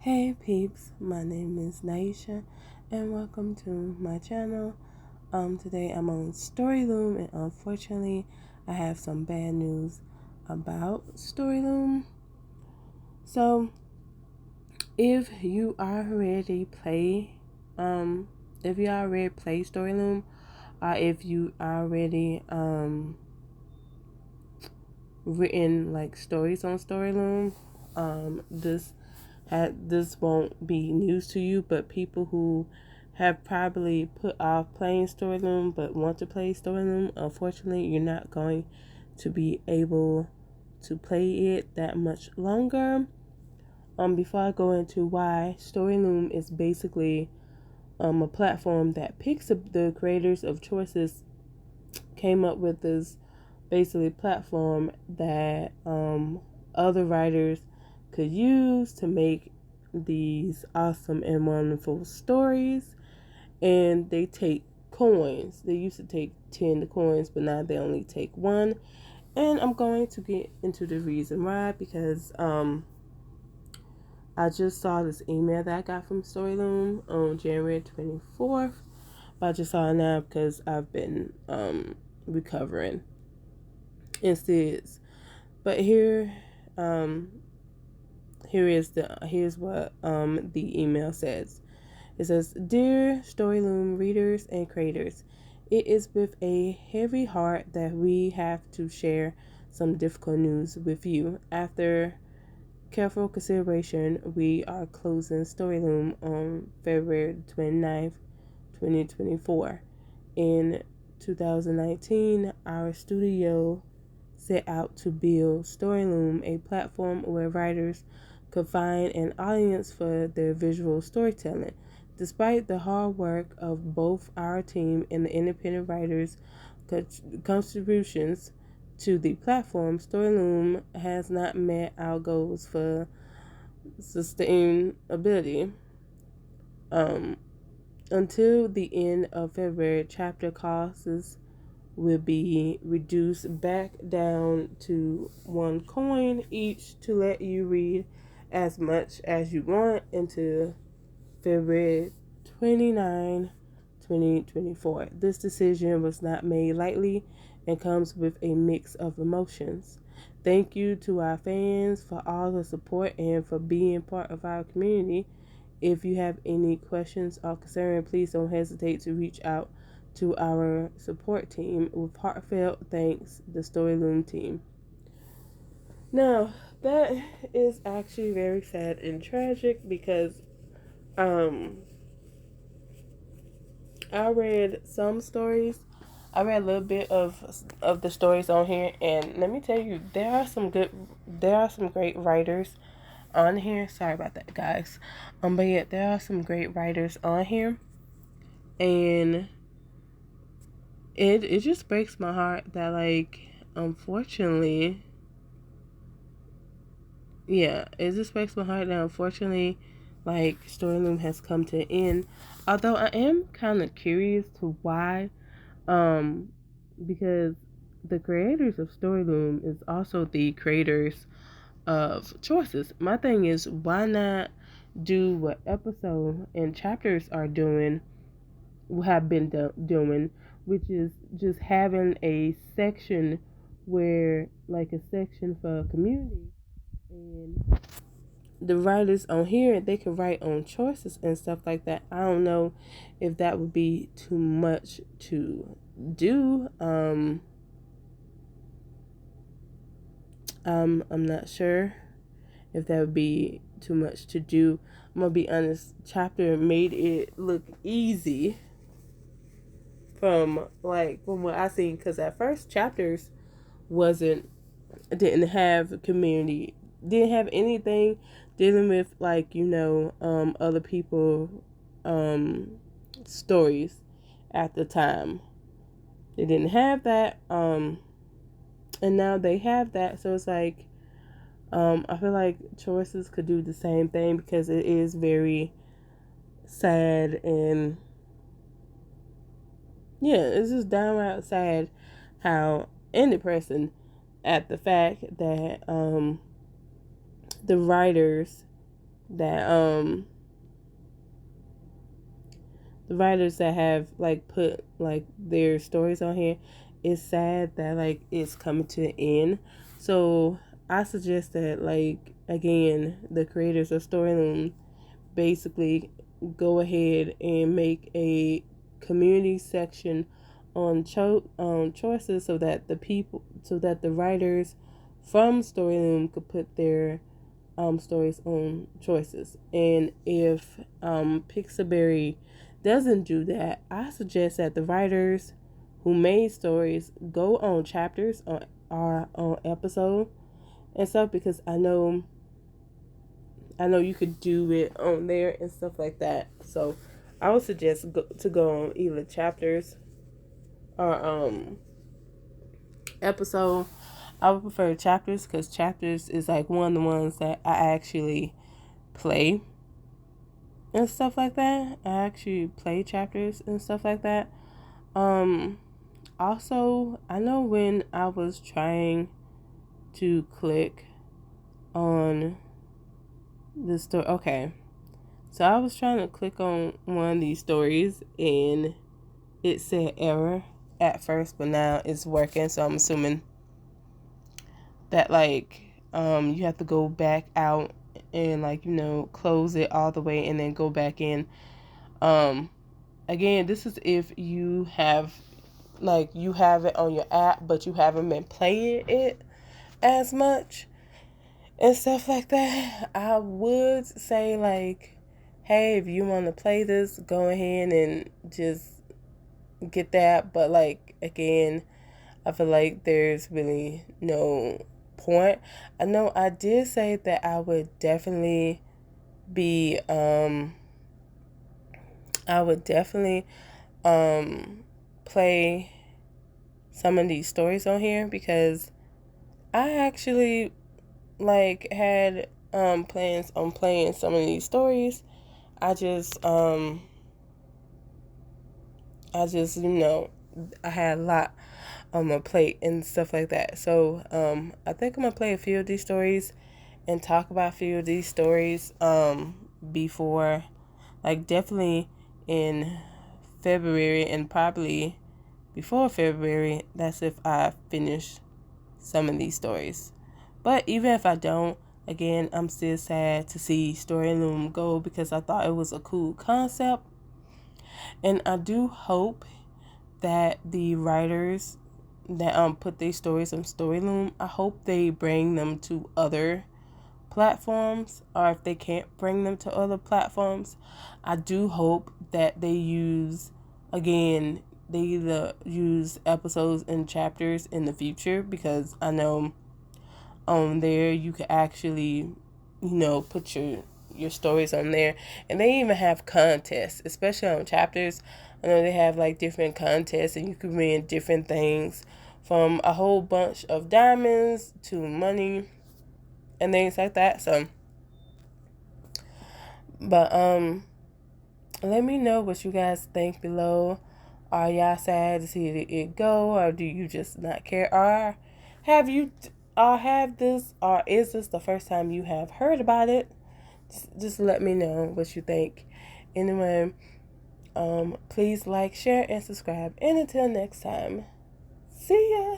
Hey peeps, my name is Naisha and welcome to my channel. Today I'm on StoryLoom and unfortunately I have some bad news about StoryLoom. So if you already play StoryLoom, or if you already written like stories on StoryLoom, this won't be news to you, but people who have probably put off playing StoryLoom but want to play StoryLoom, unfortunately, you're not going to be able to play it that much longer. Before I go into why, StoryLoom is basically a platform that picks up the creators of choices came up with this basically platform that other writers could use to make these awesome and wonderful stories. And they take coins. They used to take 10 coins, but now they only take one. And I'm going to get into the reason why, because I just saw this email that I got from StoryLoom on January 24th. But I just saw it now because I've been recovering instead. But here's what the email says. It says, "Dear StoryLoom readers and creators, it is with a heavy heart that we have to share some difficult news with you. After careful consideration, we are closing StoryLoom on February 29th, 2024. In 2019, our studio set out to build StoryLoom, a platform where writers could find an audience for their visual storytelling. Despite the hard work of both our team and the independent writers' contributions to the platform, StoryLoom has not met our goals for sustainability. Until the end of February, chapter costs will be reduced back down to 1 coin each to let you read as much as you want until February 29, 2024. This decision was not made lightly and comes with a mix of emotions. Thank you to our fans for all the support and for being part of our community. If you have any questions or concerns, please don't hesitate to reach out to our support team. With heartfelt thanks, the StoryLoom team." Now, that is actually very sad and tragic because I read some stories. I read a little bit of the stories on here, and let me tell you, there are some great writers on here. Sorry about that, guys. But yeah, there are some great writers on here, and it just breaks my heart that, like, unfortunately, yeah, it just breaks my heart that unfortunately, like, StoryLoom has come to an end. Although I am kind of curious to why, because the creators of StoryLoom is also the creators of choices. My thing is, why not do what episode and chapters are doing, have been doing, which is just having a section where, like, a section for community, and the writers on here, they could write on choices and stuff like that. I don't know if that would be too much to do. I'm not sure if that would be too much to do. I'm gonna be honest, chapter made it look easy from what I seen, because at first chapters didn't have community, didn't have anything dealing with, like, other people stories at the time. They didn't have that, and now they have that. So it's like, I feel like choices could do the same thing, because it is very sad, and yeah, it's just downright sad how, and depressing at the fact that the writers that the writers that have like put like their stories on here, it's sad that like it's coming to an end. So I suggest that, like, again, the creators of StoryLoom basically go ahead and make a community section on choices, so that the writers from StoryLoom could put their stories on choices. And if Pixelberry doesn't do that, I suggest that the writers who made stories go on chapters on our on episode and stuff, because I know you could do it on there and stuff like that. So I would suggest to go on either chapters or episode. I would prefer chapters, because chapters is like one of the ones that I actually play and stuff like that. I actually play chapters and stuff like that. Um Also, I know when I was trying to click on the story. Okay. So I was trying to click on one of these stories and it said error at first, but now it's working. So I'm assuming that like you have to go back out and like, close it all the way and then go back in. Again, this is if you have it on your app but you haven't been playing it as much and stuff like that. I would say, like, hey, if you want to play this, go ahead and just get that. But like, again, I feel like there's really no point. I know I did say that I would definitely be I would definitely play some of these stories on here, because I actually like had plans on playing some of these stories. I just I had a lot on my plate and stuff like that. So I think I'm gonna play a few of these stories and talk about a few of these stories before, like, definitely in February, and probably before February. That's if I finish some of these stories. But even if I don't, again, I'm still sad to see StoryLoom go, because I thought it was a cool concept. And I do hope that the writers that put their stories on StoryLoom, I hope they bring them to other platforms, or if they can't bring them to other platforms, I do hope that they either use episodes and chapters in the future, because I know on there you could actually put your stories on there. And they even have contests, especially on chapters. I know they have like different contests, and you can win different things, from a whole bunch of diamonds to money and things like that. So but let me know what you guys think below. Are y'all sad to see it go, or do you just not care? Or have you, or have this, or is this the first time you have heard about it? Just let me know what you think. Anyway, please like, share, and subscribe. And until next time, see ya.